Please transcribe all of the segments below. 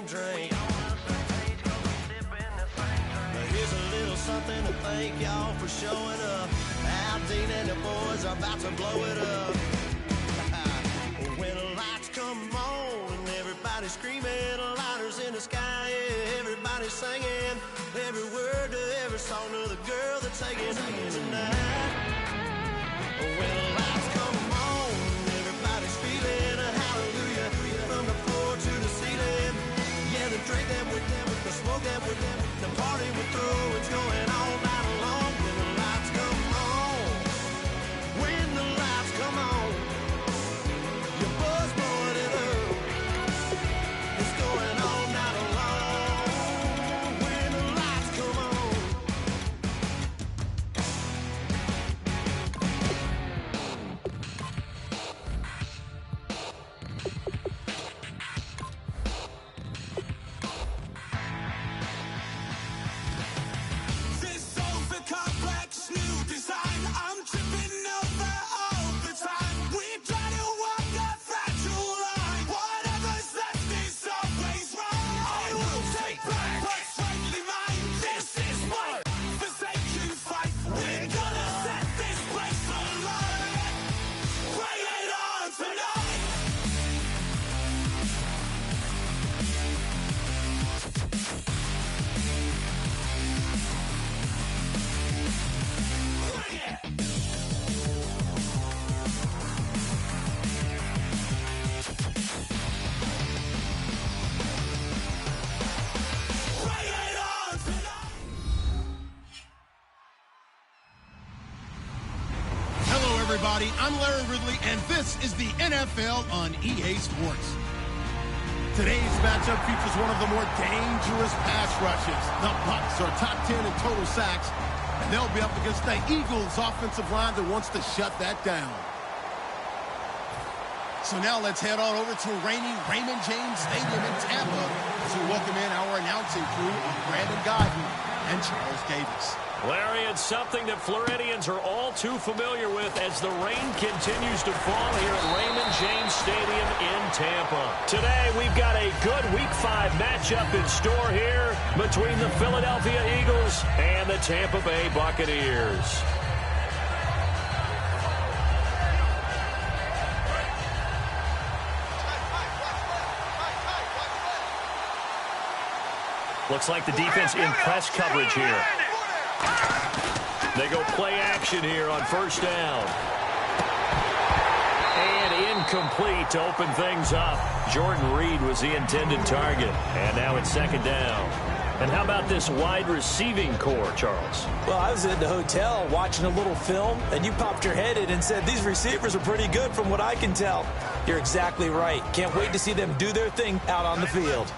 same drink. But here's a little something to thank y'all for showing up. Al, Dean, and the boys are about to blow it up. When the lights come on and everybody's screaming, lighters in the sky, yeah, everybody's singing every word to every song to the girl that's taking in tonight. When the lights come on, everybody's feeling a hallelujah from the floor to the ceiling. Yeah, the drink that we're down with, the smoke that we're down with, the party we're through, it's going all night long. When the lights come on, when the lights come on, your buzz blowing it up, it's going all night long. When the lights come on. This over-complex new design, I'm tripping over all the time. We try to walk that fragile line. Whatever's left is always right. I will take back what's rightly mine. This is my forsaken fight. We're gonna set this place alight. Bring it on tonight. Bring it. Bring it on tonight. Hello, everybody. I'm Larry Ridley, and this is the NFL on EA Sports. Today's matchup features one of the more dangerous pass rushes. The Bucs are top 10 in total sacks, and they'll be up against the Eagles' offensive line that wants to shut that down. So now let's head on over to reigning Raymond James Stadium in Tampa as we welcome in our announcing crew of Brandon Godden and Charles Davis. Larry, it's something that Floridians are all too familiar with as the rain continues to fall here at Raymond James Stadium in Tampa. Today, we've got a good Week 5 matchup in store here between the Philadelphia Eagles and the Tampa Bay Buccaneers. Looks like the defense in press coverage here. They go play action here on first down. And incomplete to open things up. Jordan Reed was the intended target. And now it's second down. And how about this wide receiving core, Charles? Well, I was at the hotel watching a little film, and you popped your head in and said, these receivers are pretty good from what I can tell. You're exactly right. Can't wait to see them do their thing out on the field.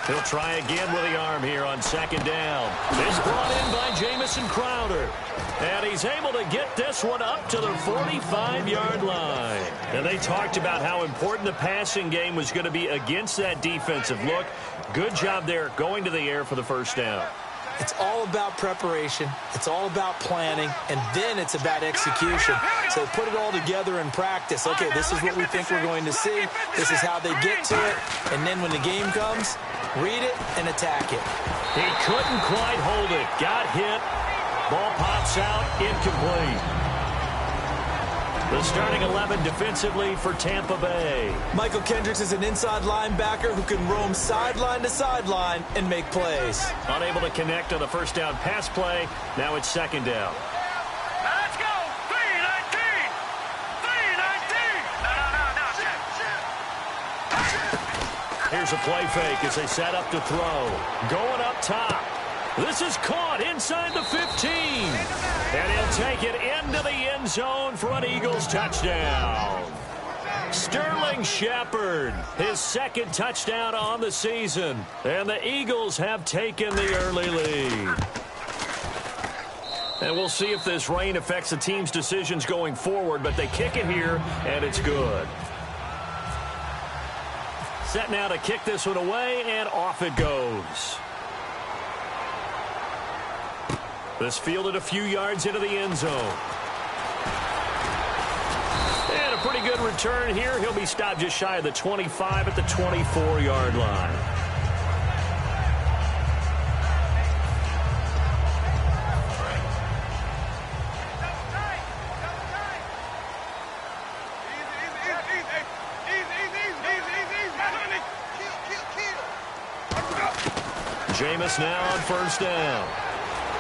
He'll try again with the arm here on second down. It's brought in by Jamison Crowder. And he's able to get this one up to the 45-yard line. And they talked about how important the passing game was going to be against that defensive look. Good job there going to the air for the first down. It's all about preparation. It's all about planning. And then it's about execution. So put it all together in practice. Okay, this is what we think we're going to see. This is how they get to it. And then when the game comes, read it and attack it. He couldn't quite hold it. Got hit. Ball pops out. Incomplete. The starting 11 defensively for Tampa Bay. Michael Kendricks is an inside linebacker who can roam sideline to sideline and make plays. Unable to connect on the first down pass play. Now it's second down. Let's go! 319! 319! Here's a play fake as they set up to throw. Going up top. This is caught inside the 15. And he'll take it into the end zone for an Eagles touchdown. Sterling Shepard, his second touchdown on the season. And the Eagles have taken the early lead. And we'll see if this rain affects the team's decisions going forward, but they kick it here, and it's good. Set now to kick this one away, and off it goes. This fielded a few yards into the end zone. And a pretty good return here. He'll be stopped just shy of the 25 at the 24-yard line. Jameis now on first down.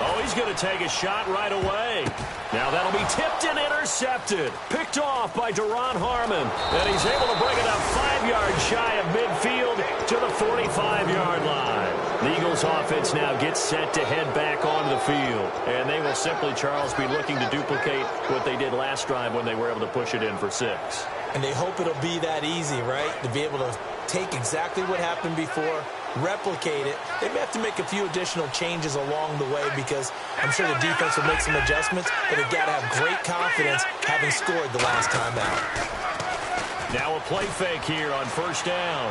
Oh, he's going to take a shot right away. Now that'll be tipped and intercepted. Picked off by Duron Harmon. And he's able to bring it up 5 yards shy of midfield to the 45-yard line. The Eagles offense now gets set to head back onto the field. And they will simply, Charles, be looking to duplicate what they did last drive when they were able to push it in for 6. And they hope it'll be that easy, right? To be able to take exactly what happened before, replicate it. They may have to make a few additional changes along the way because I'm sure the defense will make some adjustments, but they've got to have great confidence having scored the last time out. Now a play fake here on first down.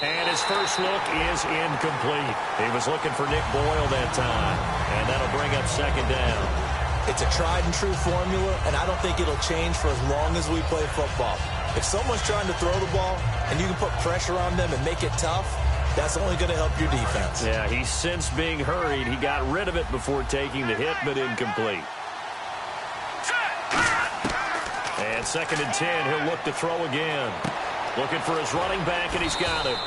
And his first look is incomplete. He was looking for Nick Boyle that time, and that'll bring up second down. It's a tried-and-true formula, and I don't think it'll change for as long as we play football. If someone's trying to throw the ball and you can put pressure on them and make it tough, that's only going to help your defense. Yeah, he's since being hurried. He got rid of it before taking the hit, but incomplete. And 2nd and 10, he'll look to throw again. Looking for his running back, and he's got it.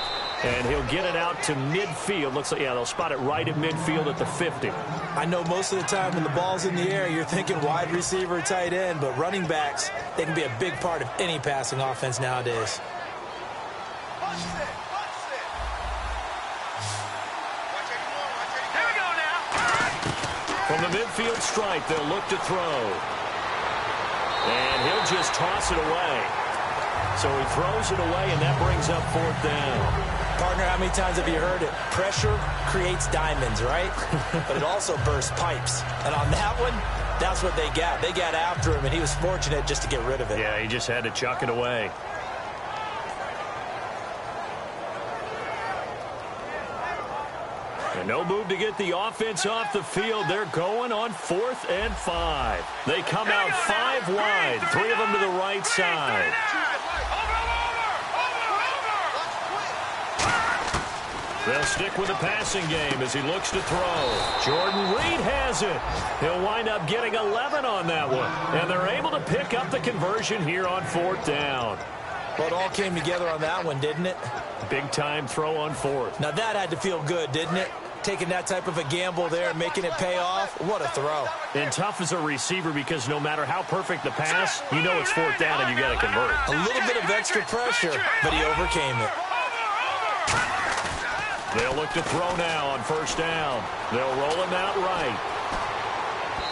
And he'll get it out to midfield. Looks like, yeah, they'll spot it right at midfield at the 50. I know most of the time when the ball's in the air, you're thinking wide receiver, tight end, but running backs, they can be a big part of any passing offense nowadays. From the midfield stripe, they'll look to throw. And he'll just toss it away. So he throws it away, and that brings up 4th down. Partner, how many times have you heard it? Pressure creates diamonds, right? But it also bursts pipes. And on that one, that's what they got. They got after him, and he was fortunate just to get rid of it. Yeah, he just had to chuck it away. And no move to get the offense off the field. They're going on 4th and 5. They come out 5 wide, 3 of them to the right side. They'll stick with the passing game as he looks to throw. Jordan Reed has it. He'll wind up getting 11 on that one. And they're able to pick up the conversion here on 4th down. Well, it all came together on that one, didn't it? Big-time throw on 4th. Now, that had to feel good, didn't it? Taking that type of a gamble there and making it pay off. What a throw. And tough as a receiver because no matter how perfect the pass, you know it's 4th down and you got to convert. A little bit of extra pressure, but he overcame it. They'll look to throw now on first down. They'll roll him out right.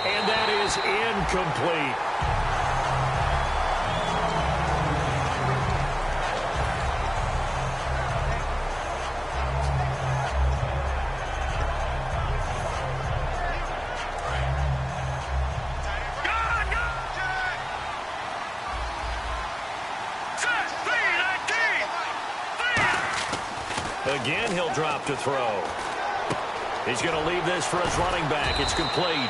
And that is incomplete. Again, he'll drop to throw. He's going to leave this for his running back. It's complete.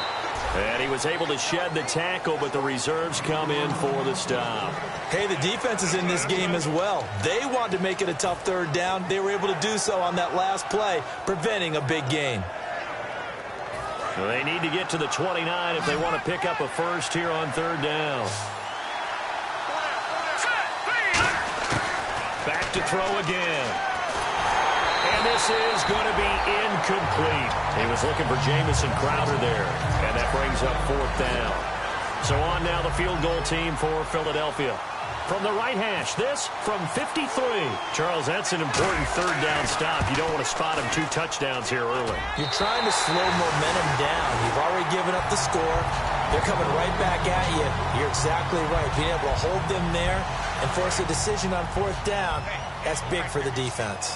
And he was able to shed the tackle, but the reserves come in for the stop. Hey, the defense is in this game as well. They wanted to make it a tough 3rd down. They were able to do so on that last play, preventing a big gain. They need to get to the 29 if they want to pick up a first here on 3rd down. Back to throw again. And this is going to be incomplete. He was looking for Jamison Crowder there, and that brings up 4th down. So on now the field goal team for Philadelphia. From the right hash, this from 53. Charles, that's an important 3rd down stop. You don't want to spot him 2 touchdowns here early. You're trying to slow momentum down. You've already given up the score. They're coming right back at you. You're exactly right. Being able to hold them there and force a decision on 4th down, that's big for the defense.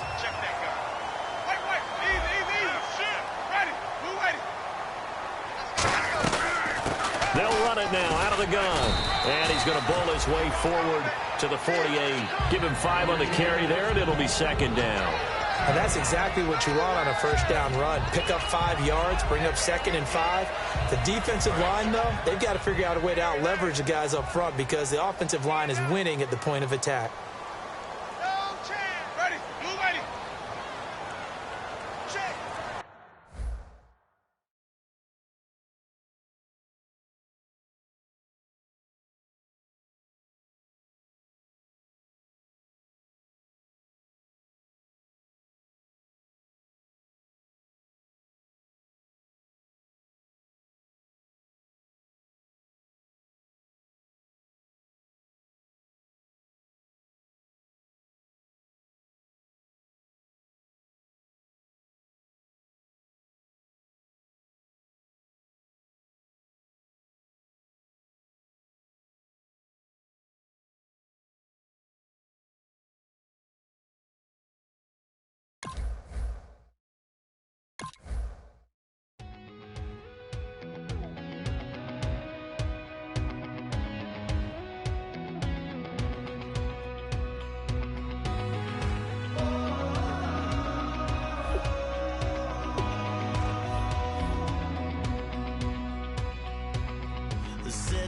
They'll run it now out of the gun. And he's going to bowl his way forward to the 48. Give him 5 on the carry there, and it'll be 2nd down. And that's exactly what you want on a first down run. Pick up 5 yards, bring up 2nd and 5. The defensive line, though, they've got to figure out a way to out-leverage the guys up front because the offensive line is winning at the point of attack.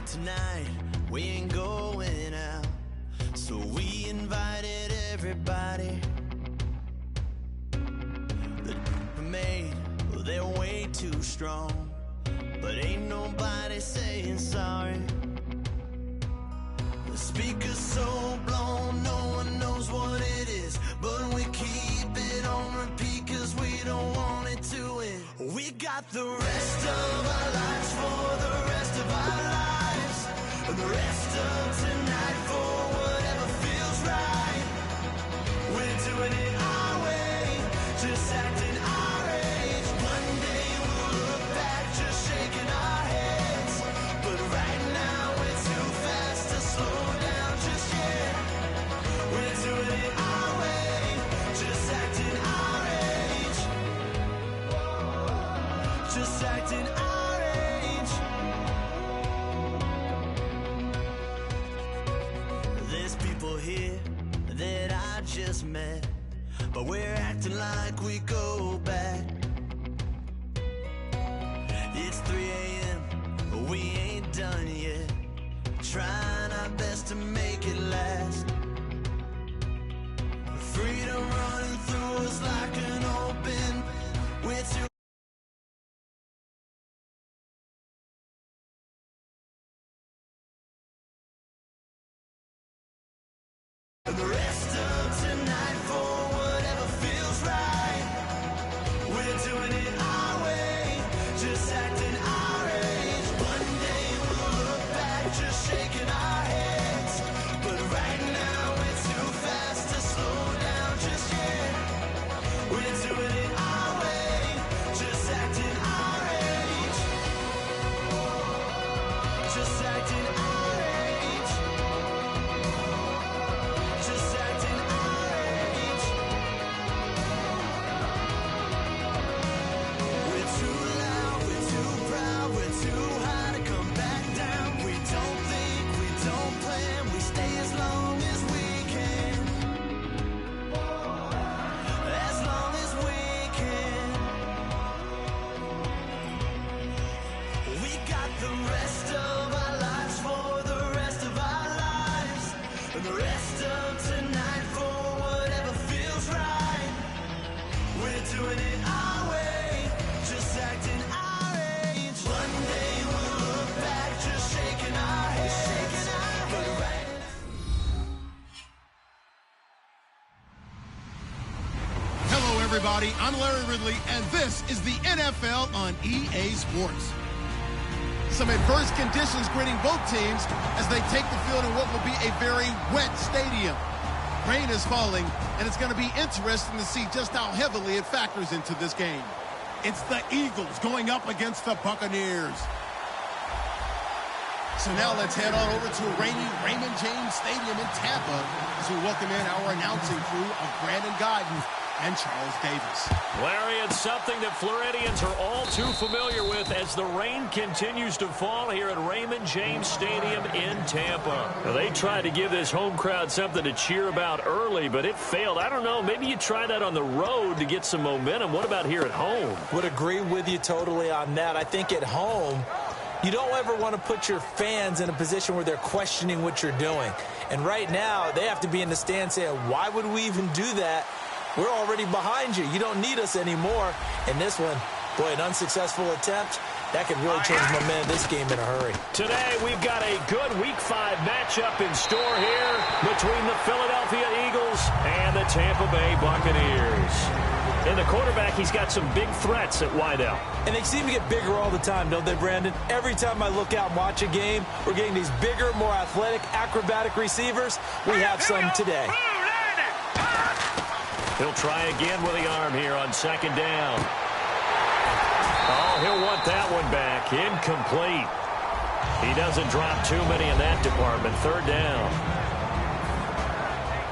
Tonight we ain't going out, so we invited everybody. The made, well, they're way too strong, but ain't nobody saying sorry. The speaker's so blown, no one knows what it is, but we keep it on repeat cause we don't want it to end. We got the rest of our lives for the rest of our lives. And the rest of tonight for whatever feels right. We're doing it our way, just acting our age. One day we'll look back just shaking our heads, but right now we're too fast to slow down just yet. We're doing it our way, just acting our age. Just acting our age. Here that I just met, but we're acting like we go back. It's 3 a.m., we ain't done yet, trying our best to make it last. Freedom running through us like an open, we're too. The rest of tonight for whatever feels right. We're doing it our way, just acting our age. One day we'll look back just shaking our heads, but right now we're too fast to slow down just yet. We're doing it our way, just acting our age. Just acting our age. Everybody, I'm Larry Ridley, and this is the NFL on EA Sports. Some adverse conditions greeting both teams as they take the field in what will be a very wet stadium. Rain is falling, and it's going to be interesting to see just how heavily it factors into this game. It's the Eagles going up against the Buccaneers. So now let's head on over to rainy Raymond James Stadium in Tampa as we welcome in our announcing crew of Brandon Godden and Charles Davis. Larry, it's something that Floridians are all too familiar with as the rain continues to fall here at Raymond James Stadium in Tampa. Now, they tried to give this home crowd something to cheer about early, but it failed. I don't know, maybe you try that on the road to get some momentum. What about here at home? Would agree with you totally on that. I think at home, you don't ever want to put your fans in a position where they're questioning what you're doing. And right now, they have to be in the stand saying, why would we even do that? We're already behind you. You don't need us anymore. And this one, boy, an unsuccessful attempt. That could really change the momentum of this game in a hurry. Today, we've got a good Week 5 matchup in store here between the Philadelphia Eagles and the Tampa Bay Buccaneers. And the quarterback, he's got some big threats at wideout. And they seem to get bigger all the time, don't they, Brandon? Every time I look out and watch a game, we're getting these bigger, more athletic, acrobatic receivers. We have some today. He'll try again with the arm here on second down. Oh, he'll want that one back. Incomplete. He doesn't drop too many in that department. Third down.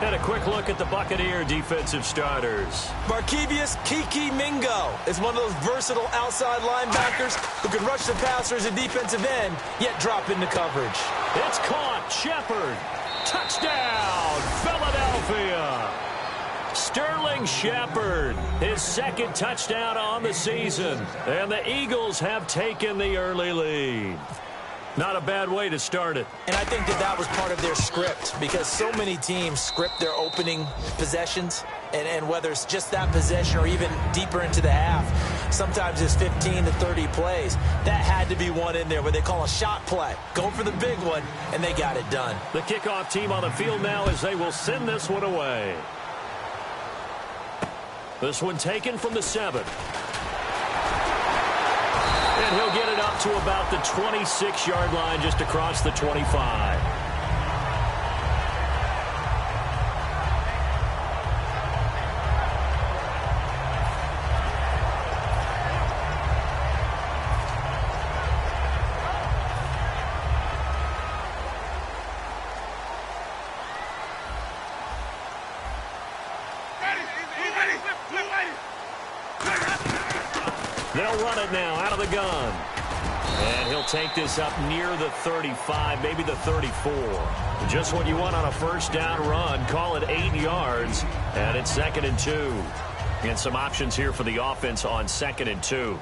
And a quick look at the Buccaneer defensive starters. Markevius Kiki Mingo is one of those versatile outside linebackers who can rush the passer as a defensive end, yet drop into coverage. It's caught. Shepard. Touchdown, Philadelphia. Sterling Shepard, his second touchdown on the season. And the Eagles have taken the early lead. Not a bad way to start it. And I think that was part of their script because so many teams script their opening possessions. And whether it's just that possession or even deeper into the half, sometimes it's 15 to 30 plays. That had to be one in there where they call a shot play. Go for the big one, and they got it done. The kickoff team on the field now as they will send this one away. This one taken from the 7. And he'll get it up to about the 26-yard line just across the 25. They'll run it now out of the gun. And he'll take this up near the 35, maybe the 34. Just what you want on a first down run. Call it 8 yards. And it's 2nd and 2. And some options here for the offense on 2nd and 2.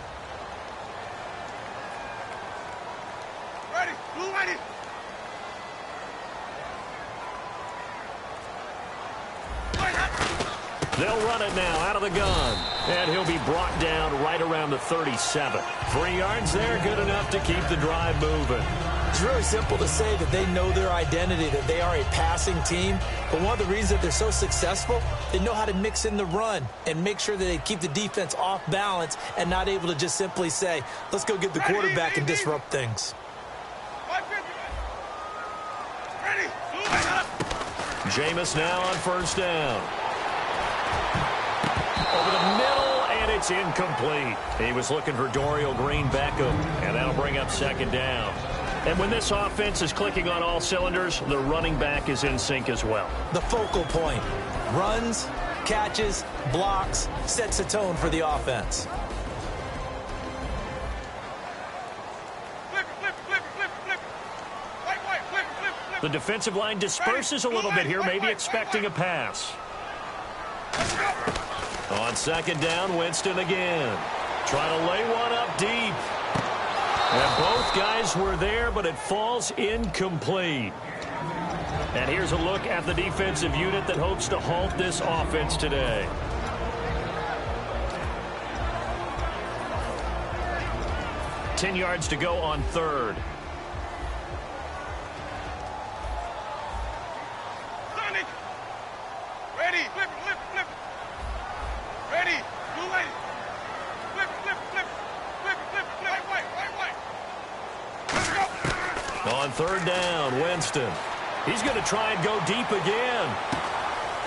They'll run it now out of the gun. And he'll be brought down right around the 37. 3 yards there, good enough to keep the drive moving. It's really simple to say that they know their identity, that they are a passing team. But one of the reasons that they're so successful, they know how to mix in the run and make sure that they keep the defense off balance and not able to just simply say, let's go get the quarterback and disrupt things. Jameis now on first down. Over the middle, and it's incomplete. He was looking for Dorial Green-Beckham, and that'll bring up 2nd down. And when this offense is clicking on all cylinders, the running back is in sync as well. The focal point. Runs, catches, blocks, sets a tone for the offense. The defensive line disperses a little bit here, maybe expecting a pass. On 2nd down, Winston again. Trying to lay one up deep. And both guys were there, but it falls incomplete. And here's a look at the defensive unit that hopes to halt this offense today. Ten yards to go on 3rd. On 3rd down, Winston. He's going to try and go deep again.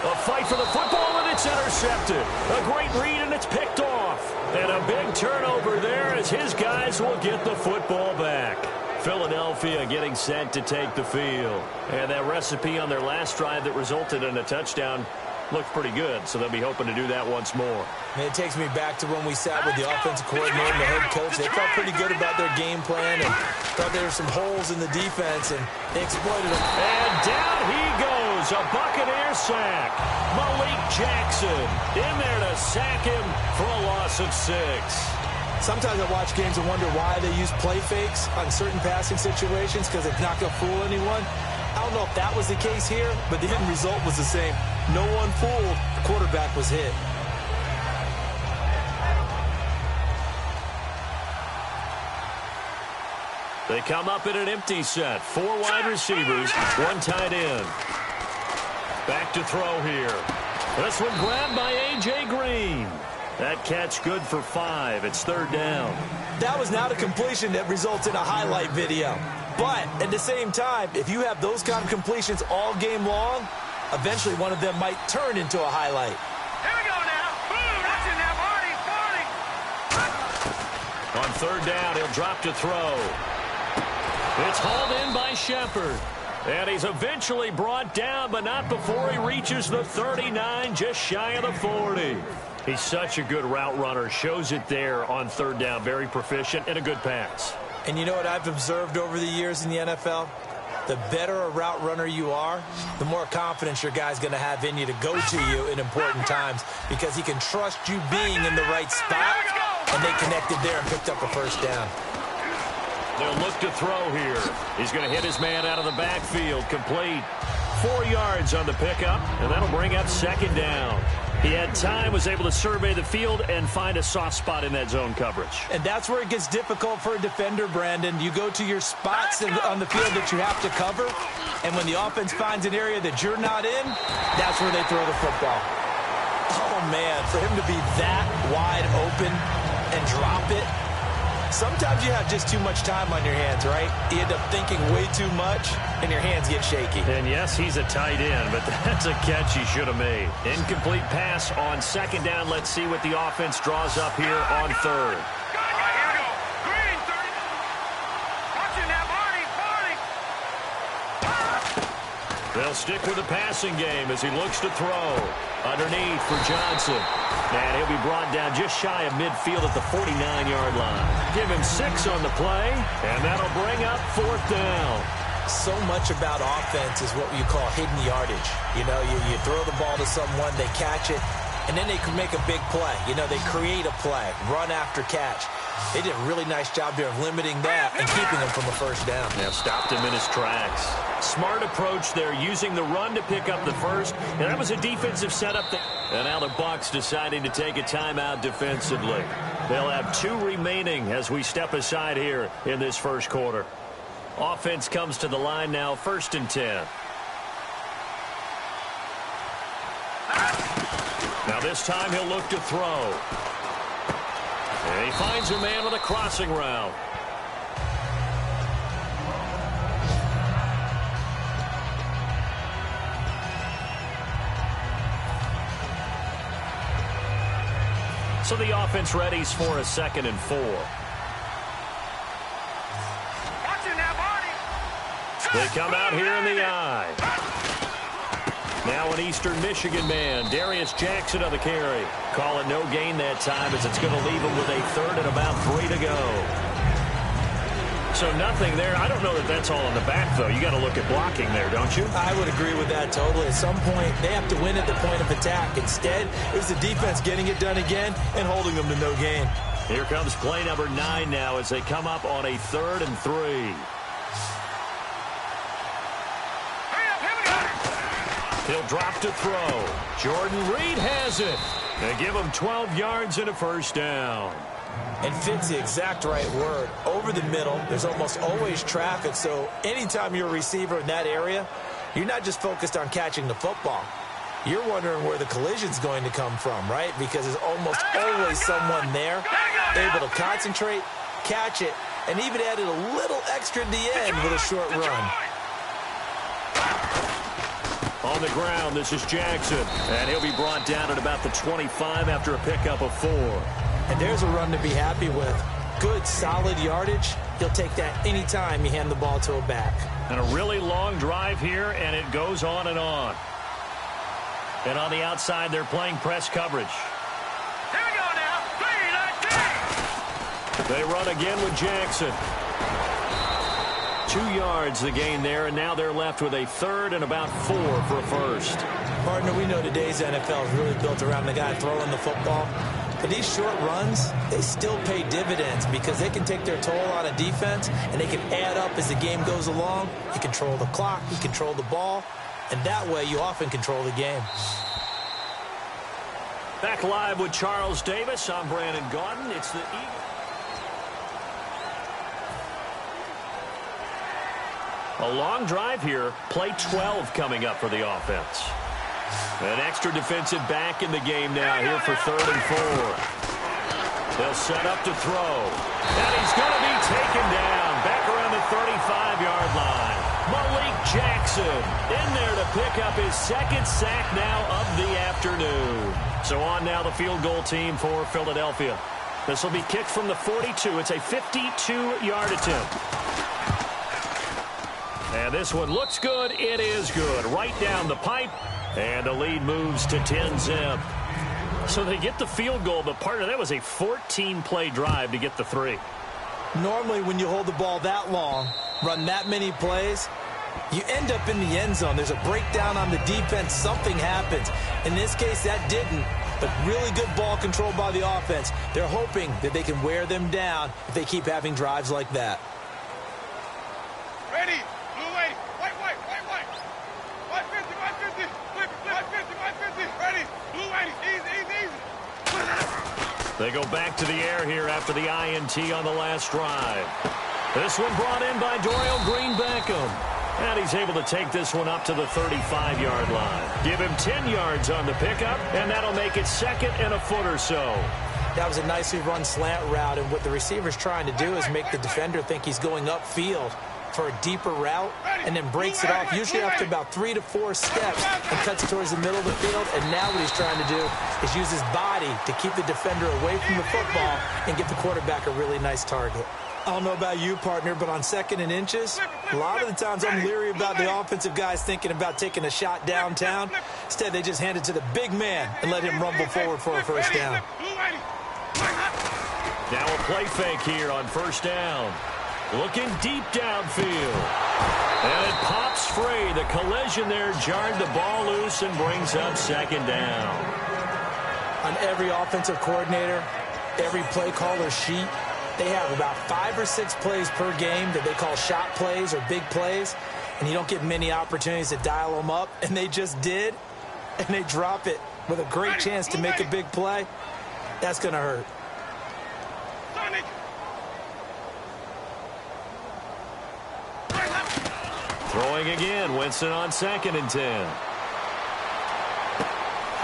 A fight for the football, and it's intercepted. A great read, and it's picked off. And a big turnover there as his guys will get the football back. Philadelphia getting set to take the field. And that recipe on their last drive that resulted in a touchdown looked pretty good, so they'll be hoping to do that once more. And it takes me back to when we sat with the offensive coordinator and the head coach. They felt pretty good about their game plan and thought there were some holes in the defense, and they exploited them. And down he goes, a Buccaneer sack. Malik Jackson in there to sack him for a loss of 6. Sometimes I watch games and wonder why they use play fakes on certain passing situations, because it's not going to fool anyone. I don't know if that was the case here, but the end result was the same. No one fooled. The quarterback was hit. They come up in an empty set. 4 wide receivers, 1 tight end. Back to throw here. This one grabbed by A.J. Green. That catch good for 5. It's 3rd down. That was not a completion that results in a highlight video. But at the same time, if you have those kind of completions all game long, eventually one of them might turn into a highlight. Here we go now. Boom, that's in there, Marty. On 3rd down, he'll drop to throw. It's hauled in by Shepard. And he's eventually brought down, but not before he reaches the 39, just shy of the 40. He's such a good route runner. Shows it there on 3rd down. Very proficient and a good pass. And you know what I've observed over the years in the NFL? The better a route runner you are, the more confidence your guy's going to have in you to go to you in important times, because he can trust you being in the right spot, and they connected there and picked up a 1st down. They'll look to throw here. He's going to hit his man out of the backfield. Complete. 4 yards on the pickup, and that'll bring up 2nd down. He had time, was able to survey the field and find a soft spot in that zone coverage. And that's where it gets difficult for a defender, Brandon. You go to your spots on the field that you have to cover, and when the offense finds an area that you're not in, that's where they throw the football. Oh, man, for him to be that wide open and drop it, sometimes you have just too much time on your hands, right? You end up thinking way too much, and your hands get shaky. And yes, he's a tight end, but that's a catch he should have made. Incomplete pass on 2nd down. Let's see what the offense draws up here on 3rd. They'll stick with the passing game as he looks to throw. Underneath for Johnson. And he'll be brought down just shy of midfield at the 49-yard line. Give him 6 on the play, and that'll bring up 4th down. So much about offense is what you call hidden yardage. You know, you throw the ball to someone, they catch it, and then they can make a big play. You know, they create a play, run after catch. They did a really nice job there of limiting that and keeping him from a 1st down. Yeah, stopped him in his tracks. Smart approach there, using the run to pick up the 1st. And that was a defensive setup. And now the Bucs deciding to take a timeout defensively. They'll have 2 remaining as we step aside here in this 1st quarter. Offense comes to the line now, 1st and 10. Now this time he'll look to throw. And he finds a man with a crossing route. So the offense readies for a 2nd and 4. They come out here in the eye. Now an Eastern Michigan man, Darius Jackson on the carry. Call it no gain that time, as it's going to leave him with a 3rd and about 3 to go. So nothing there. I don't know that that's all in the back, though. You got to look at blocking there, don't you? I would agree with that totally. At some point, they have to win at the point of attack. Instead, it was the defense getting it done again and holding them to no gain. Here comes play number 9 now as they come up on a 3rd and 3. He'll drop to throw. Jordan Reed has it. They give him 12 yards and a 1st down. And fit's the exact right word. Over the middle, there's almost always traffic, so anytime you're a receiver in that area, you're not just focused on catching the football. You're wondering where the collision's going to come from, right? Because there's almost always someone there able to concentrate, catch it, and even added a little extra at the end with a short run. On the ground, this is Jackson, and he'll be brought down at about the 25 after a pickup of 4. And there's a run to be happy with. Good, solid yardage. He'll take that anytime you hand the ball to a back. And a really long drive here, and it goes on and on. And on the outside, they're playing press coverage. Here we go now. 3, 19. They run again with Jackson. 2 yards the gain there, and now they're left with a third and about 4 for a first. Partner, we know today's NFL is really built around the guy throwing the football. But these short runs, they still pay dividends because they can take their toll on a defense, and they can add up as the game goes along. You control the clock, you control the ball, and that way you often control the game. Back live with Charles Davis. I'm Brandon Gaudin. It's the Eagles. A long drive here. Play 12 coming up for the offense. An extra defensive back in the game now here for 3rd and 4. They'll set up to throw. And he's going to be taken down back around the 35-yard line. Malik Jackson in there to pick up his 2nd sack now of the afternoon. So on now the field goal team for Philadelphia. This will be kicked from the 42. It's a 52-yard attempt. And this one looks good. It is good. Right down the pipe. And the lead moves to 10-zip. So they get the field goal, but partner, that was a 14-play drive to get the 3. Normally when you hold the ball that long, run that many plays, you end up in the end zone. There's a breakdown on the defense. Something happens. In this case, that didn't. But really good ball control by the offense. They're hoping that they can wear them down if they keep having drives like that. Ready. Blue way. White. 150. Flip it. 150. Ready. Blue way. Easy. They go back to the air here after the INT on the last drive. This one brought in by Dorial Green-Beckham. And he's able to take this one up to the 35-yard line. Give him 10 yards on the pickup, and that'll make it 2nd and a foot or so. That was a nicely run slant route, and what the receiver's trying to do is make the defender think he's going upfield for a deeper route, and then breaks it off, usually after about 3 to 4 steps, and cuts it towards the middle of the field. And now what he's trying to do is use his body to keep the defender away from the football and get the quarterback a really nice target. I don't know about you, partner, but on 2nd and inches, a lot of the times I'm leery about the offensive guys thinking about taking a shot downtown. Instead, they just hand it to the big man and let him rumble forward for a first down. Now a play fake here on 1st down. Looking deep downfield. And it pops free. The collision there jarred the ball loose and brings up 2nd down. On every offensive coordinator, every play caller sheet, they have about 5 or 6 plays per game that they call shot plays or big plays, and you don't get many opportunities to dial them up, and they just did, and they drop it with a great chance to make a big play. That's going to hurt. Throwing again, Winston on 2nd and 10.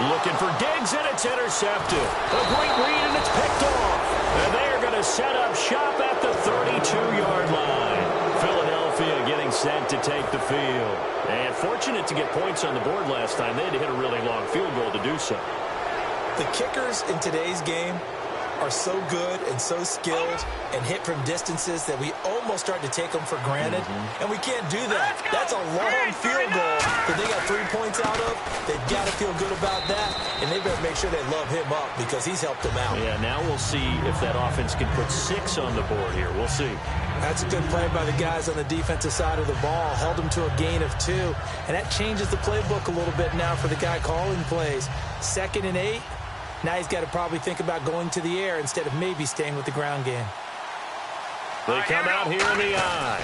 Looking for Diggs, and it's intercepted. A great read, and it's picked off. And they are going to set up shop at the 32-yard line. Philadelphia getting set to take the field. And fortunate to get points on the board last time. They had to hit a really long field goal to do so. The kickers in today's game are so good and so skilled and hit from distances that we almost start to take them for granted. And we can't do that. That's a long field goal that they got 3 points out of. They've got to feel good about that, and they better make sure they love him up because he's helped them out. Yeah, now we'll see if that offense can put 6 on the board here. We'll see. That's a good play by the guys on the defensive side of the ball. Held them to a gain of 2, and that changes the playbook a little bit now for the guy calling plays. 2nd and 8. Now he's got to probably think about going to the air instead of maybe staying with the ground game. They come out here in the eye.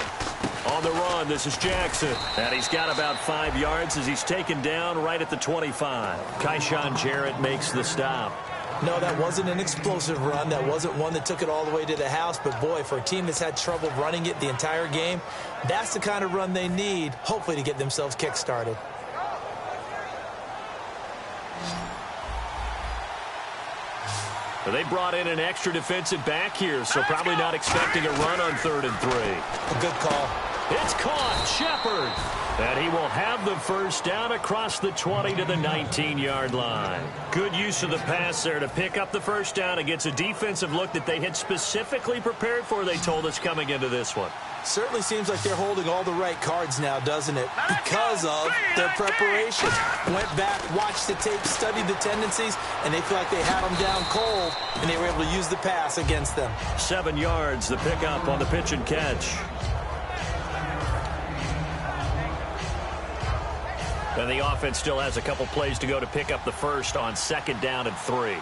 On the run, this is Jackson. And he's got about 5 yards as he's taken down right at the 25. Kyshawn Jarrett makes the stop. No, that wasn't an explosive run. That wasn't one that took it all the way to the house. But, boy, for a team that's had trouble running it the entire game, that's the kind of run they need, hopefully, to get themselves kick-started. They brought in an extra defensive back here, so probably not expecting a run on 3rd and 3. A good call. It's caught. Shepard. And he will have the first down across the 20 to the 19-yard line. Good use of the pass there to pick up the first down against a defensive look that they had specifically prepared for, they told us, coming into this one. Certainly seems like they're holding all the right cards now, doesn't it? Because of their preparation. Went back, watched the tape, studied the tendencies, and they feel like they had them down cold, and they were able to use the pass against them. 7 yards, the pickup on the pitch and catch. And the offense still has a couple plays to go to pick up the first on 2nd down and 3.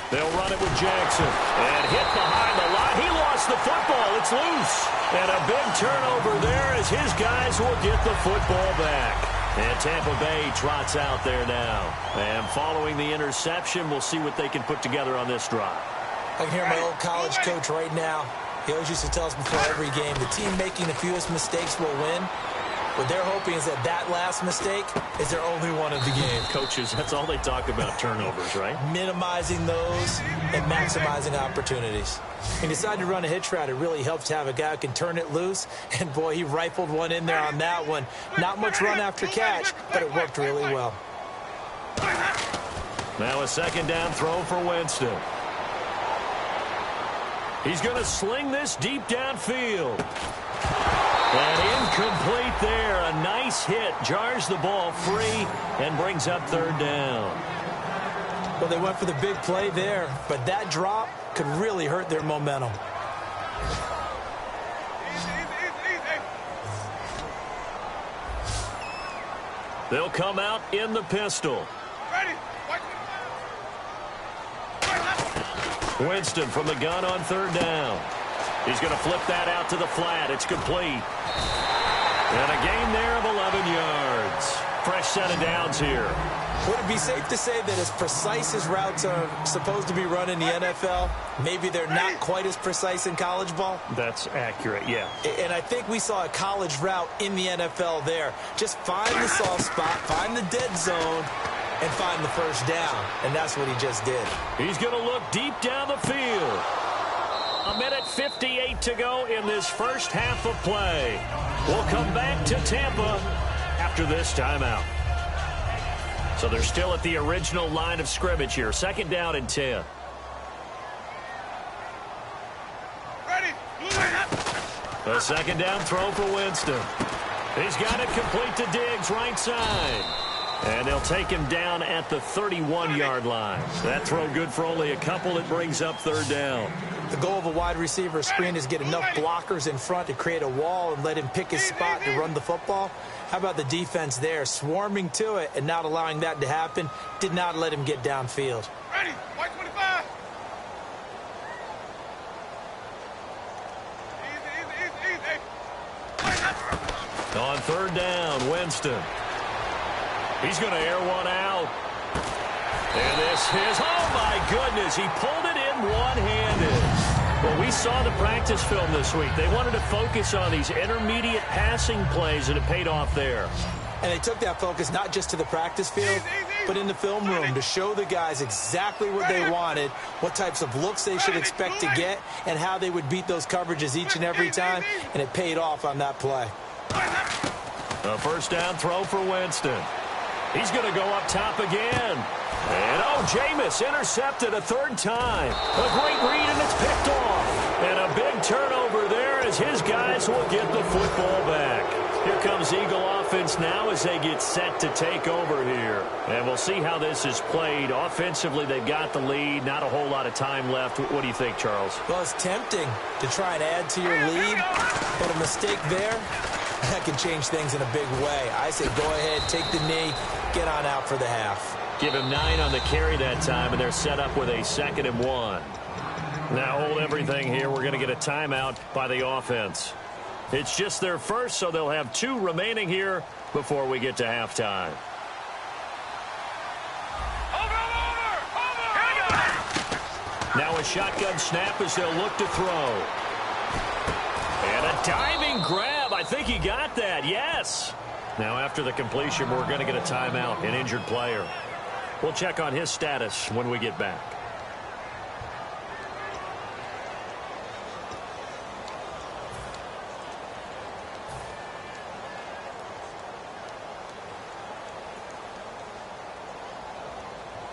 They'll run it with Jackson. And hit behind the line. He lost the football. It's loose. And a big turnover there as his guys will get the football back. And Tampa Bay trots out there now. And following the interception, we'll see what they can put together on this drive. I can hear my old college coach right now. He always used to tell us before every game, the team making the fewest mistakes will win. What they're hoping is that that last mistake is their only one of the game. Coaches, that's all they talk about, turnovers, right? Minimizing those and maximizing opportunities. He decided to run a hitch route. It really helps to have a guy who can turn it loose. And, boy, he rifled one in there on that one. Not much run after catch, but it worked really well. Now a 2nd down throw for Winston. He's going to sling this deep downfield. And incomplete there. A nice hit. Jars the ball free and brings up 3rd down. Well, they went for the big play there, but that drop could really hurt their momentum. They'll come out in the pistol. Winston from the gun on 3rd down. He's going to flip that out to the flat. It's complete. And a gain there of 11 yards. Fresh set of downs here. Would it be safe to say that as precise as routes are supposed to be run in the NFL, maybe they're not quite as precise in college ball? That's accurate, yeah. And I think we saw a college route in the NFL there. Just find the soft spot, find the dead zone, and find the first down. And that's what he just did. He's going to look deep down the field. 1:58 to go in this first half of play. We'll come back to Tampa after this timeout. So they're still at the original line of scrimmage here. 2nd down and 10. A 2nd down throw for Winston. He's got it complete to Diggs, right side. And they'll take him down at the 31-yard line. That throw good for only a couple. It brings up 3rd down. The goal of a wide receiver screen is get enough blockers in front to create a wall and let him pick his spot to run the football. How about the defense there, swarming to it and not allowing that to happen? Did not let him get downfield. Ready, white 25. Easy. On 3rd down, Winston. He's going to air one out. And this is, oh my goodness, he pulled it in one-handed. Well, we saw the practice film this week. They wanted to focus on these intermediate passing plays, and it paid off there. And they took that focus not just to the practice field, but in the film room to show the guys exactly what they wanted, what types of looks they should expect to get, and how they would beat those coverages each and every time, and it paid off on that play. A 1st down throw for Winston. He's going to go up top again. And, Jameis intercepted a 3rd time. A great read, and it's picked off. And a big turnover there as his guys will get the football back. Here comes Eagle offense now as they get set to take over here. And we'll see how this is played. Offensively, they've got the lead. Not a whole lot of time left. What do you think, Charles? Well, it's tempting to try and add to your lead, but a mistake there, that can change things in a big way. I say go ahead, take the knee, get on out for the half. Give him 9 on the carry that time, and they're set up with a 2nd and 1. Now hold everything here. We're going to get a timeout by the offense. It's just their first, so they'll have 2 remaining here before we get to halftime. Now a shotgun snap as they'll look to throw. And a diving grab. I think he got that. Yes. Now after the completion, we're going to get a timeout, an injured player. We'll check on his status when we get back.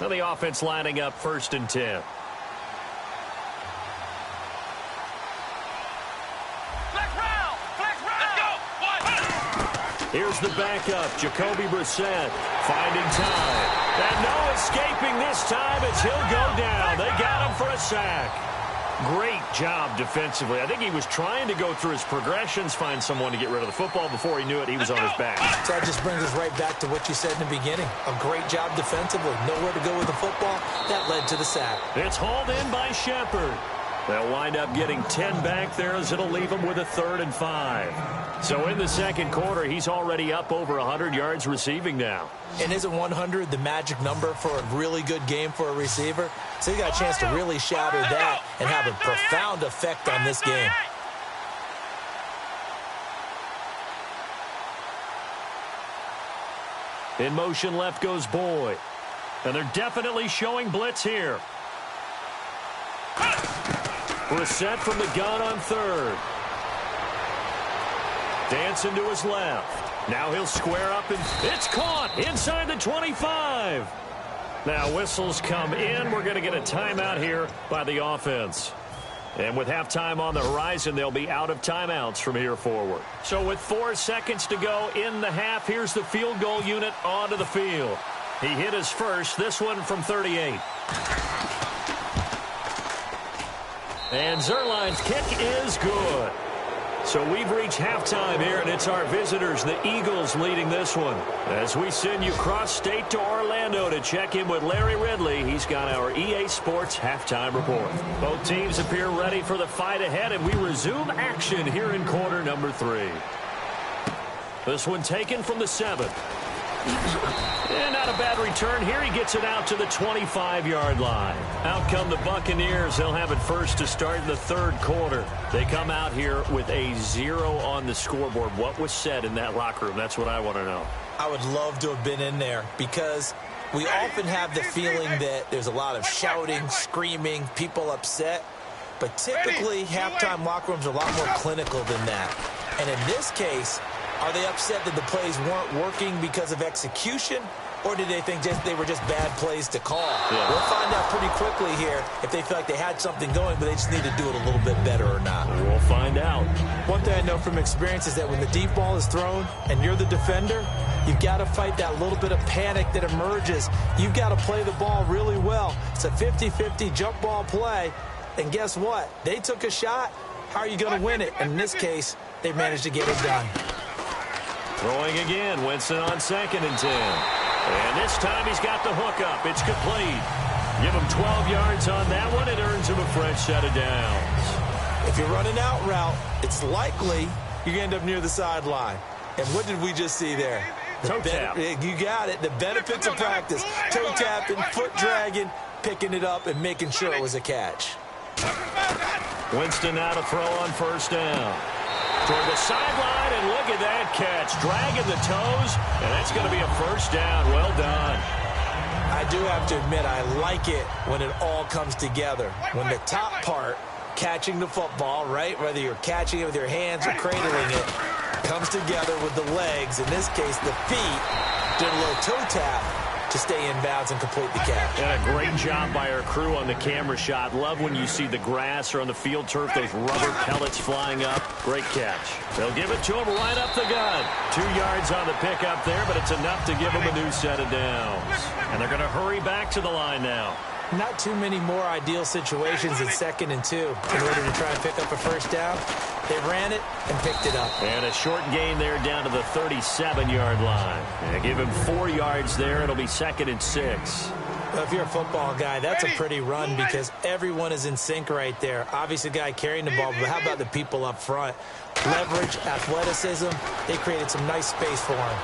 And the offense lining up 1st and 10. Here's the backup, Jacoby Brissett, finding time. And no escaping this time as he'll go down. They got him for a sack. Great job defensively. I think he was trying to go through his progressions, find someone to get rid of the football. Before he knew it, he was on his back. So that just brings us right back to what you said in the beginning. A great job defensively. Nowhere to go with the football. That led to the sack. It's hauled in by Shepard. They'll wind up getting 10 back there as it'll leave them with a 3rd and 5. So in the second quarter, he's already up over 100 yards receiving now. And isn't 100 the magic number for a really good game for a receiver? So you got a chance to really shatter that and have a profound effect on this game. In motion left goes Boyd. And they're definitely showing blitz here. Brissett from the gun on 3rd. Dancing to his left. Now he'll square up, and it's caught inside the 25. Now whistles come in. We're going to get a timeout here by the offense. And with halftime on the horizon, they'll be out of timeouts from here forward. So with 4 seconds to go in the half, here's the field goal unit onto the field. He hit his first, this one from 38. And Zerline's kick is good. So we've reached halftime here, and it's our visitors, the Eagles, leading this one. As we send you cross-state to Orlando to check in with Larry Ridley, he's got our EA Sports halftime report. Both teams appear ready for the fight ahead, and we resume action here in quarter number 3. This one taken from the 7. And not a bad return here. He gets it out to the 25-yard line. Out come the Buccaneers. They'll have it first to start in the 3rd quarter. They come out here with a 0 on the scoreboard. What was said in that locker room? That's what I want to know. I would love to have been in there because we often have the feeling that there's a lot of shouting, screaming, people upset. But typically, halftime locker rooms are a lot more clinical than that. And in this case, are they upset that the plays weren't working because of execution, or did they think they were just bad plays to call? Yeah. We'll find out pretty quickly here if they feel like they had something going, but they just need to do it a little bit better or not. We'll find out. One thing I know from experience is that when the deep ball is thrown and you're the defender, you've got to fight that little bit of panic that emerges. You've got to play the ball really well. It's a 50-50 jump ball play, and guess what? They took a shot. How are you going to win it? And in this case, they managed to get it done. Throwing again, Winston on 2nd and 10. And this time he's got the hook up. It's complete. Give him 12 yards on that one. It earns him a fresh set of downs. If you're running out route, it's likely you're going to end up near the sideline. And what did we just see there? Toe tap. You got it. The benefits of practice. Toe tapping, foot dragging, picking it up, and making sure it was a catch. Winston now to throw on 1st down. Toward the sideline, and look at that catch. Dragging the toes, and that's going to be a 1st down. Well done. I do have to admit, I like it when it all comes together. When the top part, catching the football, right, whether you're catching it with your hands or cradling it, comes together with the legs, in this case the feet, did a little toe tap to stay in bounds and complete the catch. And a great job by our crew on the camera shot. Love when you see the grass or on the field turf, those rubber pellets flying up. Great catch. They'll give it to him right up the gut. 2 yards on the pickup there, but it's enough to give him a new set of downs. And they're going to hurry back to the line now. Not too many more ideal situations in 2nd and 2 in order to try and pick up a 1st down. They ran it and picked it up. And a short gain there down to the 37-yard line. And give him 4 yards there. It'll be 2nd and 6. Well, if you're a football guy, that's a pretty run because everyone is in sync right there. Obviously, the guy carrying the ball, but how about the people up front? Leverage, athleticism, they created some nice space for him.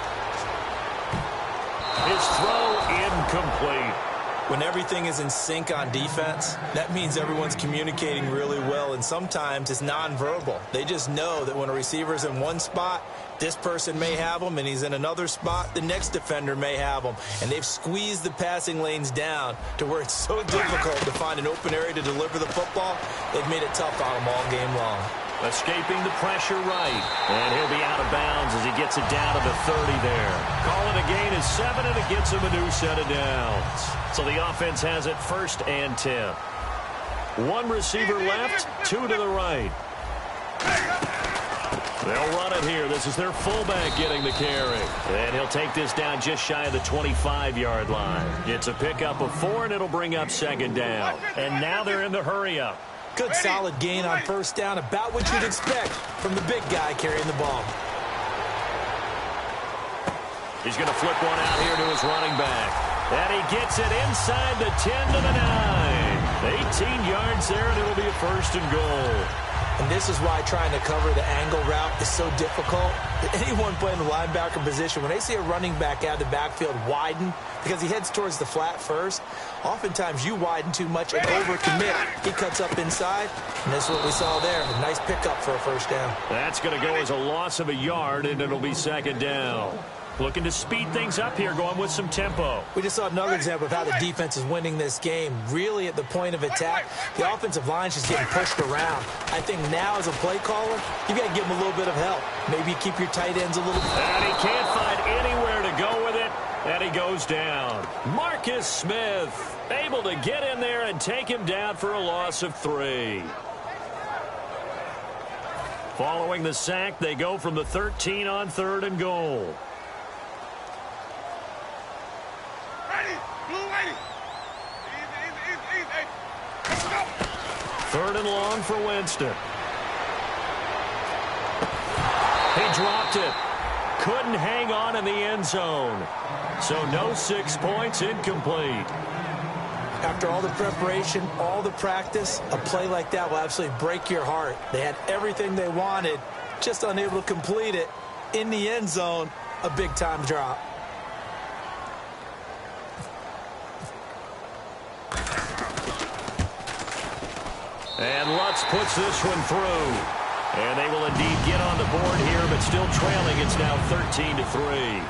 His throw incomplete. When everything is in sync on defense, that means everyone's communicating really well, and sometimes it's nonverbal. They just know that when a receiver's in one spot, this person may have him, and he's in another spot, the next defender may have him. And they've squeezed the passing lanes down to where it's so difficult to find an open area to deliver the football. They've made it tough on them all game long. Escaping the pressure right. And he'll be out of bounds as he gets it down to the 30 there. Calling a gain is 7, and it gets him a new set of downs. So the offense has it 1st and 10. One receiver left, 2 to the right. They'll run it here. This is their fullback getting the carry. And he'll take this down just shy of the 25-yard line. It's a pickup of 4, and it'll bring up 2nd down. And now they're in the hurry-up. Good solid gain on 1st down, about what you'd expect from the big guy carrying the ball. He's going to flip one out here to his running back. And he gets it inside the 10 to the 9. 18 yards there, and it'll be a 1st and goal. And this is why trying to cover the angle route is so difficult. Anyone playing the linebacker position, when they see a running back out of the backfield widen because he heads towards the flat first, oftentimes you widen too much and overcommit. He cuts up inside, and this is what we saw there. A nice pickup for a 1st down. That's going to go as a loss of a yard, and it'll be 2nd down. Looking to speed things up here, going with some tempo. We just saw another example of how the defense is winning this game. Really at the point of attack, the offensive line is just getting pushed around. I think now as a play caller, you got to give them a little bit of help. Maybe keep your tight ends a little bit. And he can't find anywhere to go with it, and he goes down. Marcus Smith able to get in there and take him down for a loss of 3. Following the sack, they go from the 13 on 3rd and goal. 3rd and long for Winston. He dropped it. Couldn't hang on in the end zone. So no 6 points, incomplete. After all the preparation, all the practice, a play like that will absolutely break your heart. They had everything they wanted, just unable to complete it. In the end zone, a big-time drop. And Lutz puts this one through. And they will indeed get on the board here, but still trailing. It's now 13-3.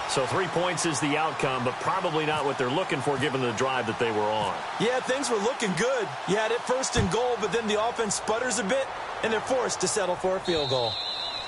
So 3 points is the outcome, but probably not what they're looking for given the drive that they were on. Yeah, things were looking good. You had it 1st and goal, but then the offense sputters a bit, and they're forced to settle for a field goal.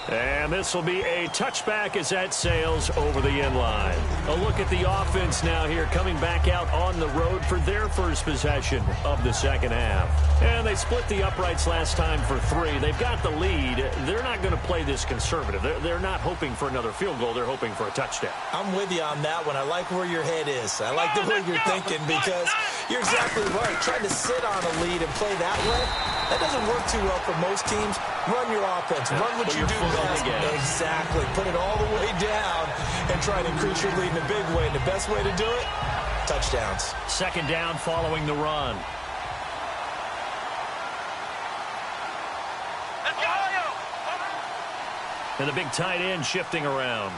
And this will be a touchback as that sails over the end line. A look at the offense now here, coming back out on the road for their first possession of the 2nd half. And they split the uprights last time for 3. They've got the lead. They're not going to play this conservative. They're not hoping for another field goal. They're hoping for a touchdown. I'm with you on that one. I like where your head is. I like the way you're thinking because you're exactly right. Trying to sit on a lead and play that way, that doesn't work too well for most teams. Run your offense. Run what you do best. Exactly. Put it all the way down and try to increase your lead in a big way. And the best way to do it, touchdowns. 2nd down following the run. And the big tight end shifting around.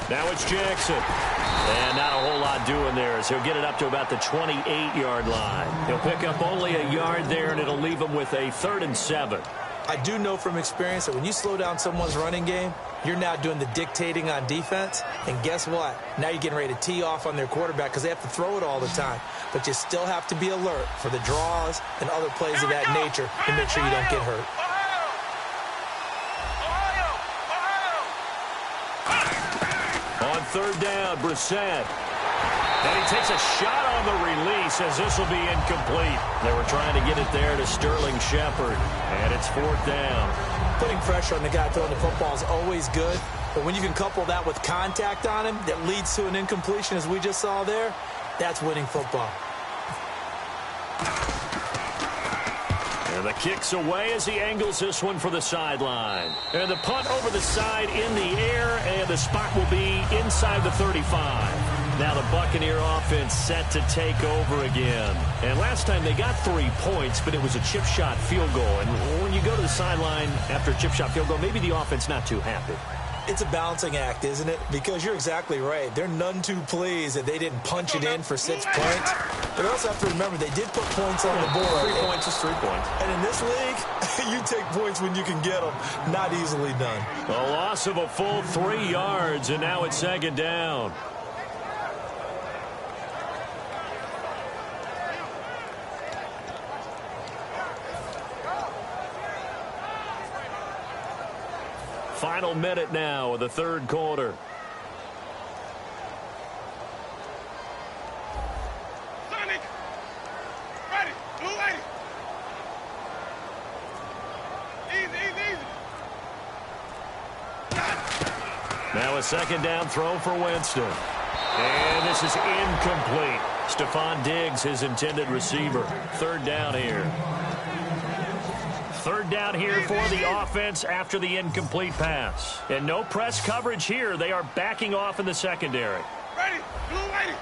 Now it's Jackson. And not a whole lot doing there as he'll get it up to about the 28-yard line. He'll pick up only a yard there, and it'll leave him with a 3rd and 7. I do know from experience that when you slow down someone's running game, you're now doing the dictating on defense. And guess what? Now you're getting ready to tee off on their quarterback because they have to throw it all the time. But you still have to be alert for the draws and other plays of that nature to make sure you don't get hurt. On 3rd down, Brissett. And he takes a shot on the release as this will be incomplete. They were trying to get it there to Sterling Shepard. And it's 4th down. Putting pressure on the guy throwing the football is always good. But when you can couple that with contact on him that leads to an incompletion, as we just saw there, that's winning football. And the kick's away as he angles this one for the sideline. And the punt over the side in the air, and the spot will be inside the 35. Now the Buccaneer offense set to take over again. And last time they got 3 points, but it was a chip shot field goal. And when you go to the sideline after a chip shot field goal, maybe the offense not too happy. It's a balancing act, isn't it? Because you're exactly right. They're none too pleased that they didn't punch it in for 6 points. But you also have to remember they did put points on the board. 3 points is 3 points. And in this league, you take points when you can get them. Not easily done. A loss of a full 3 yards, and now it's 2nd down. Final minute now of the third quarter. Sonic! Ready! Blue lady! Easy. Now a second down throw for Winston. And this is incomplete. Stephon Diggs, his intended receiver. Third down here. Third down here for the offense after the incomplete pass. And no press coverage here. They are backing off in the secondary. Ready! Blue lady!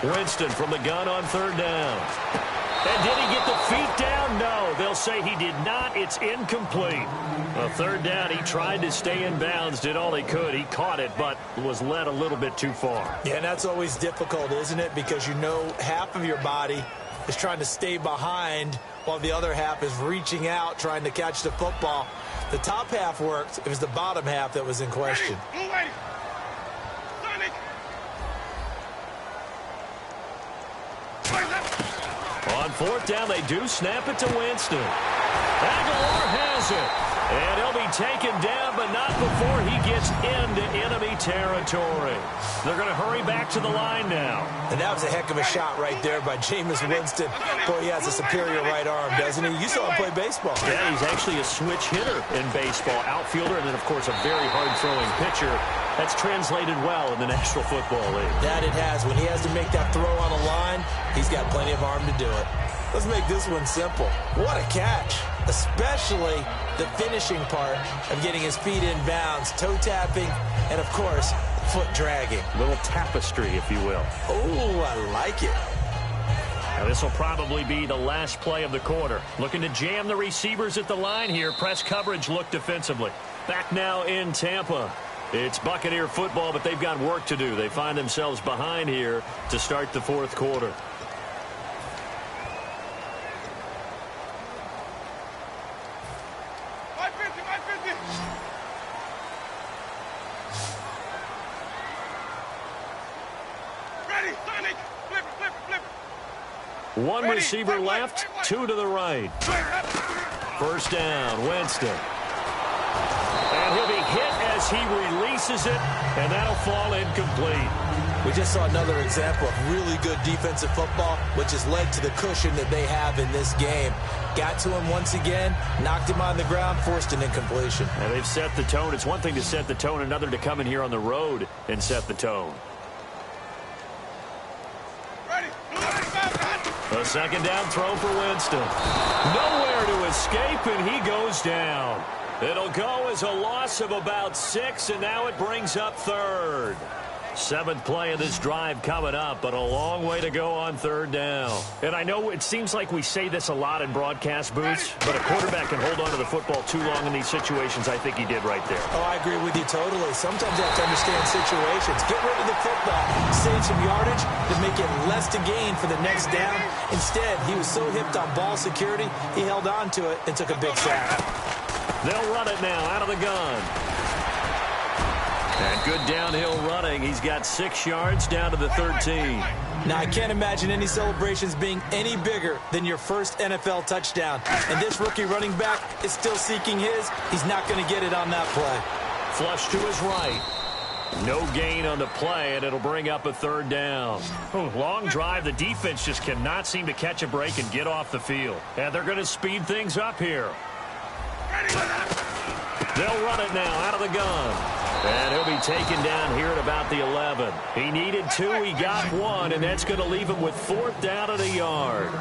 Winston from the gun on third down. And did he get the feet down? No, they'll say he did not. It's incomplete. A third down, he tried to stay in bounds, did all he could. He caught it, but was led a little bit too far. Yeah, and that's always difficult, isn't it? Because you know half of your body is trying to stay behind while the other half is reaching out, trying to catch the football. The top half worked. It was the bottom half that was in question. Blue lady! Sonic! On fourth down, they do snap it to Winston. Aguilar has it. And he'll be taken down, but not before he gets into enemy territory. They're going to hurry back to the line now. And that was a heck of a shot right there by Jameis Winston. Boy, he has a superior right arm, doesn't he? You saw him play baseball. Yeah, he's actually a switch hitter in baseball. Outfielder, and then, of course, a very hard-throwing pitcher. That's translated well in the National Football League. That it has. When he has to make that throw on a line, he's got plenty of arm to do it. Let's make this one simple. What a catch. Especially the finishing part of getting his feet in bounds, toe tapping, and, of course, foot dragging. A little tapestry, if you will. Oh, I like it. Now, this will probably be the last play of the quarter. Looking to jam the receivers at the line here. Press coverage look defensively. Back now in Tampa. It's Buccaneer football, but they've got work to do. They find themselves behind here to start the fourth quarter. One receiver left, two to the right. First down, Winston. And he'll be hit as he releases it, and that'll fall incomplete. We just saw another example of really good defensive football, which has led to the cushion that they have in this game. Got to him once again, knocked him on the ground, forced an incompletion. And they've set the tone. It's one thing to set the tone, another to come in here on the road and set the tone. A second down throw for Winston. Nowhere to escape, and he goes down. It'll go as a loss of about 6, and now it brings up third. Seventh play of this drive coming up, but a long way to go on third down. And I know it seems like we say this a lot in broadcast booths, but a quarterback can hold on to the football too long in these situations. I think he did right there. Oh, I agree with you totally. Sometimes you have to understand situations. Get rid of the football, save some yardage to make it less to gain for the next down. Instead, he was so hipped on ball security, he held on to it and took a big sack. They'll run it now out of the gun. And good downhill running. He's got 6 yards down to the 13. Now, I can't imagine any celebrations being any bigger than your first NFL touchdown. And this rookie running back is still seeking his. He's not going to get it on that play. Flush to his right. No gain on the play, and it'll bring up a third down. Long drive. The defense just cannot seem to catch a break and get off the field. And they're going to speed things up here. They'll run it now out of the gun. And he'll be taken down here at about the 11. He needed 2. He got 1, and that's going to leave him with 4th down at a yard.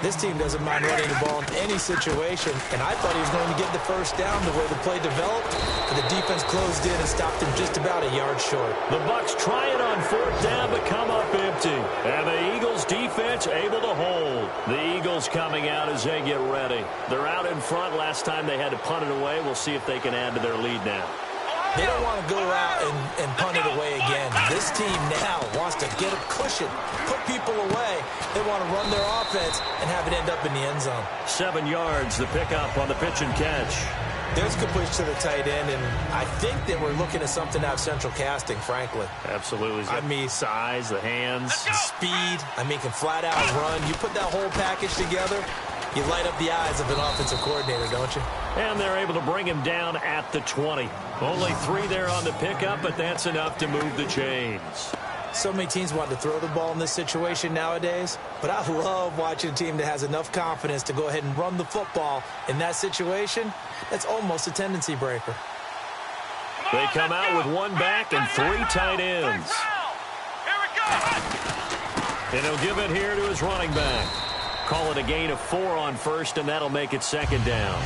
This team doesn't mind running the ball in any situation, and I thought he was going to get the first down the way the play developed, but the defense closed in and stopped him just about a yard short. The Bucs try it on 4th down, but come up empty. And the Eagles defense able to hold. The Eagles coming out as they get ready. They're out in front. Last time they had to punt it away. We'll see if they can add to their lead now. They don't want to go out and punt it away again. This team now wants to get a cushion, put people away. They want to run their offense and have it end up in the end zone. 7 yards, the pickup on the pitch and catch. There's a push to the tight end, and I think that we're looking at something out of central casting, frankly. Absolutely. I mean, size, the hands. Speed. I mean, can flat out run. You put that whole package together, You light up the eyes of an offensive coordinator, don't you? And they're able to bring him down at the 20. Only 3 there on the pickup, but that's enough to move the chains. So many teams want to throw the ball in this situation nowadays, but I love watching a team that has enough confidence to go ahead and run the football. In that situation, that's almost a tendency breaker. They come out with 1 back and 3 tight ends. And he'll give it here to his running back. Call it a gain of 4 on first, and that'll make it 2nd down.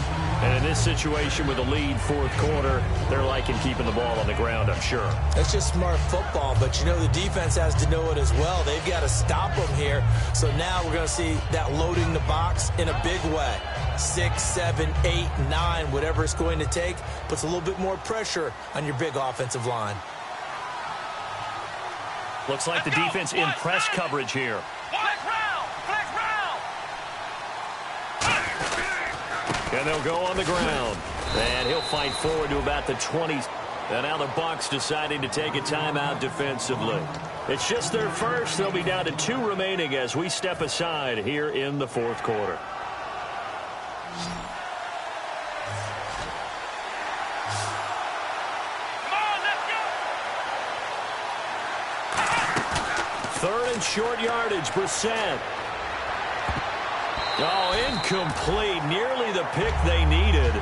And in this situation with a lead 4th quarter, they're liking keeping the ball on the ground, I'm sure. That's just smart football, but you know the defense has to know it as well. They've got to stop them here. So now we're going to see that loading the box in a big way. 6, 7, 8, 9, whatever it's going to take, puts a little bit more pressure on your big offensive line. Looks like the defense in press coverage here. And they'll go on the ground. And he'll fight forward to about the 20s. And now the Bucs deciding to take a timeout defensively. It's just their first. They'll be down to 2 remaining as we step aside here in the 4th quarter. Third and short yardage, Brissett. Oh, incomplete. Nearly the pick they needed.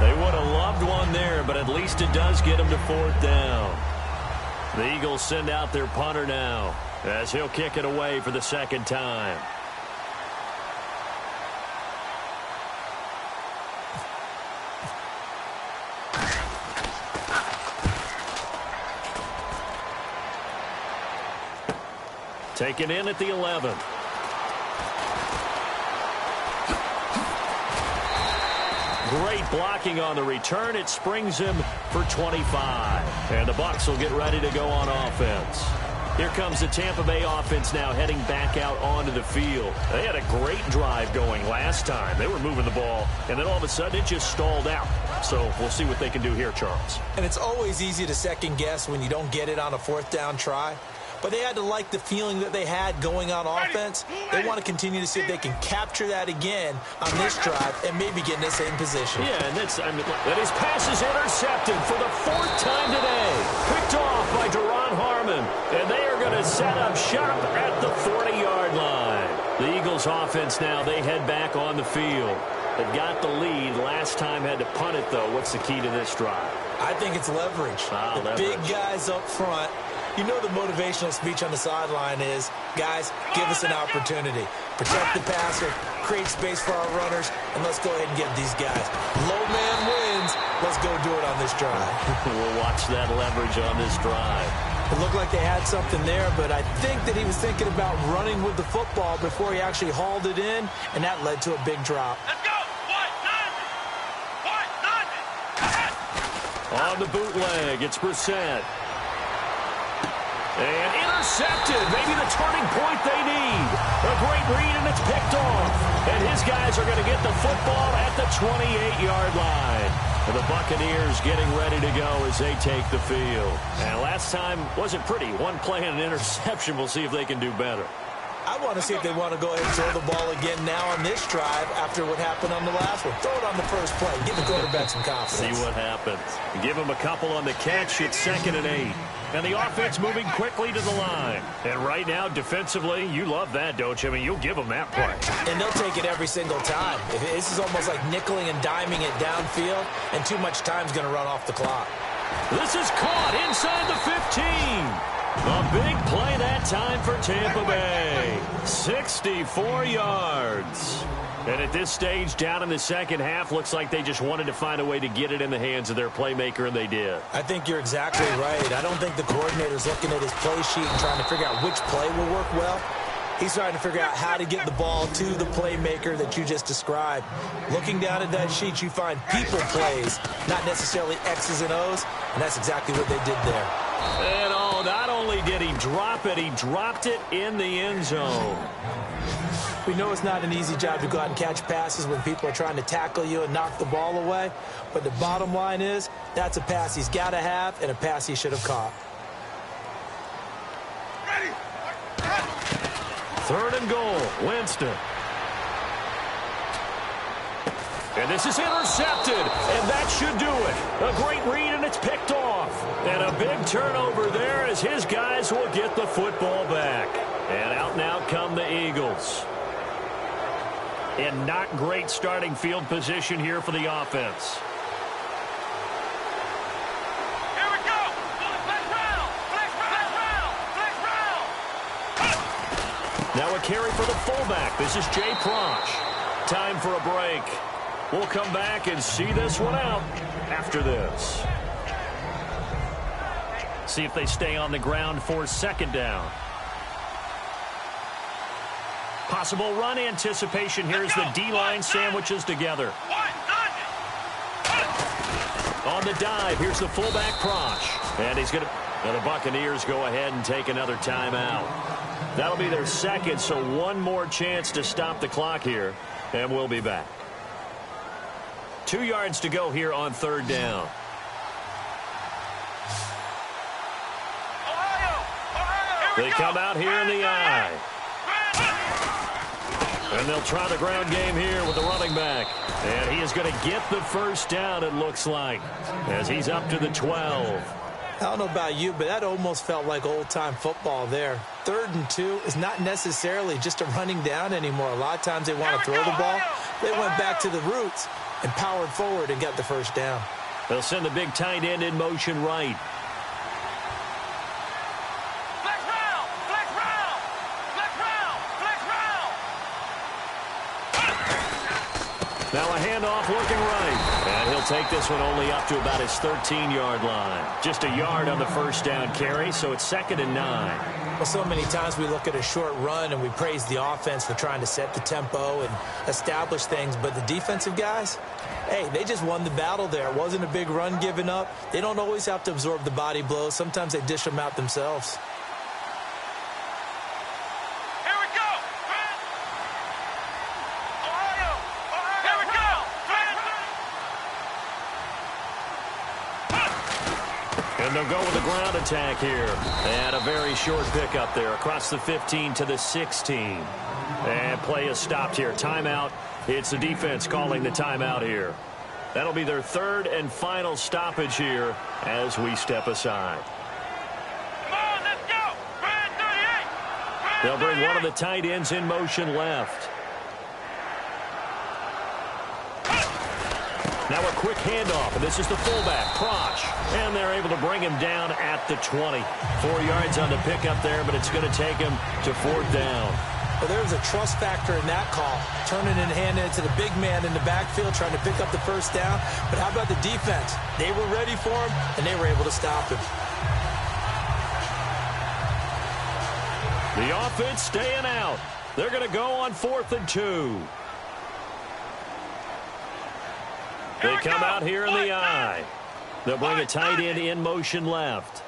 They would have loved one there, but at least it does get them to 4th down. The Eagles send out their punter now as he'll kick it away for the 2nd time. Taken in at the 11. Great blocking on the return. It springs him for 25. And the Bucs will get ready to go on offense. Here comes the Tampa Bay offense now heading back out onto the field. They had a great drive going last time. They were moving the ball, and then all of a sudden it just stalled out. So we'll see what they can do here, Charles. And it's always easy to second guess when you don't get it on a 4th down try. But they had to like the feeling that they had going on offense. They want to continue to see if they can capture that again on this drive and maybe get in the same position. Yeah, and that his pass is intercepted for the 4th time today. Picked off by Duron Harmon. And they are going to set up shop at the 40-yard line. The Eagles offense now, they head back on the field. They've got the lead. Last time had to punt it, though. What's the key to this drive? I think it's leverage. The big guys up front. You know the motivational speech on the sideline is, guys, give us an opportunity. Protect the passer, create space for our runners, and let's go ahead and get these guys. Low man wins. Let's go do it on this drive. We'll watch that leverage on this drive. It looked like they had something there, but I think that he was thinking about running with the football before he actually hauled it in, and that led to a big drop. Let's go! On the bootleg, it's Brissett. And intercepted. Maybe the turning point they need. A great read, and it's picked off. And his guys are going to get the football at the 28-yard line. And the Buccaneers getting ready to go as they take the field. And last time wasn't pretty. 1 play and an interception. We'll see if they can do better. I want to see if they want to go ahead and throw the ball again now on this drive after what happened on the last one. Throw it on the first play. Give the quarterback some confidence. See what happens. Give him a couple on the catch. It's 2nd and 8. And the offense moving quickly to the line. And right now, defensively, you love that, don't you? I mean, you'll give them that play. And they'll take it every single time. This is almost like nickeling and diming it downfield, and too much time's going to run off the clock. This is caught inside the 15. A big play that time for Tampa Bay. 64 yards. And at this stage, down in the second half, looks like they just wanted to find a way to get it in the hands of their playmaker, and they did. I think you're exactly right. I don't think the coordinator's looking at his play sheet and trying to figure out which play will work well. He's trying to figure out how to get the ball to the playmaker that you just described. Looking down at that sheet, you find people plays, not necessarily X's and O's, and that's exactly what they did there. And not only did he drop it, he dropped it in the end zone. We know it's not an easy job to go out and catch passes when people are trying to tackle you and knock the ball away, but the bottom line is that's a pass he's got to have and a pass he should have caught. 3rd and goal, Winston. And this is intercepted, and that should do it. A great read, and it's picked off. And a big turnover there as his guys will get the football back. And out and out come the Eagles. In not great starting field position here for the offense. Here we go. Flex round. Flex round. Now a carry for the fullback. This is Jay Prosch. Time for a break. We'll come back and see this one out after this. See if they stay on the ground for second down. Possible run anticipation here as the D-line sandwiches together. On the dive, here's the fullback Prosch. And he's going to... Now the Buccaneers go ahead and take another timeout. That'll be their second, so one more chance to stop the clock here. And we'll be back. 2 yards to go here on third down. They come out here in the eye. And they'll try the ground game here with the running back. And he is going to get the first down, it looks like, as he's up to the 12. I don't know about you, but that almost felt like old-time football there. 3rd and 2 is not necessarily just a running down anymore. A lot of times they want to throw the ball. They went back to the roots and powered forward and got the first down. They'll send the big tight end in motion right. Flex round. Flex round. Flex round. Flex round. Now a handoff looking right. And he'll take this one only up to about his 13-yard line. Just a yard on the first down carry, so it's 2nd and 9. Well, so many times we look at a short run and we praise the offense for trying to set the tempo and establish things. But the defensive guys, hey, they just won the battle there. It wasn't a big run given up. They don't always have to absorb the body blows. Sometimes they dish them out themselves. Here we go. Ohio. Here we go. And they'll go with the ground attack here. And a very short pickup there across the 15 to the 16. And play is stopped here. Timeout. It's the defense calling the timeout here. That'll be their 3rd and final stoppage here as we step aside. Come on, let's go. Brand 38. They'll bring one of the tight ends in motion left. Now a quick handoff, and this is the fullback, Prosch. And they're able to bring him down at the 20. 4 yards on the pickup there, but it's going to take him to 4th down. Well, there's a trust factor in that call. Turning and handing it to the big man in the backfield, trying to pick up the first down. But how about the defense? They were ready for him, and they were able to stop him. The offense staying out. They're going to go on 4th and 2. They come out here in the eye. They'll bring a tight end in motion left.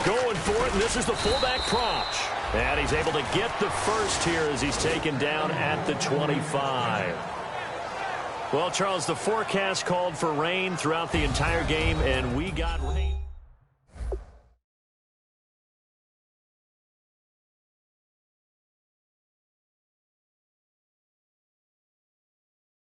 Going for it, and this is the fullback Prosch. And he's able to get the first here as he's taken down at the 25. Well, Charles, the forecast called for rain throughout the entire game, and we got rain.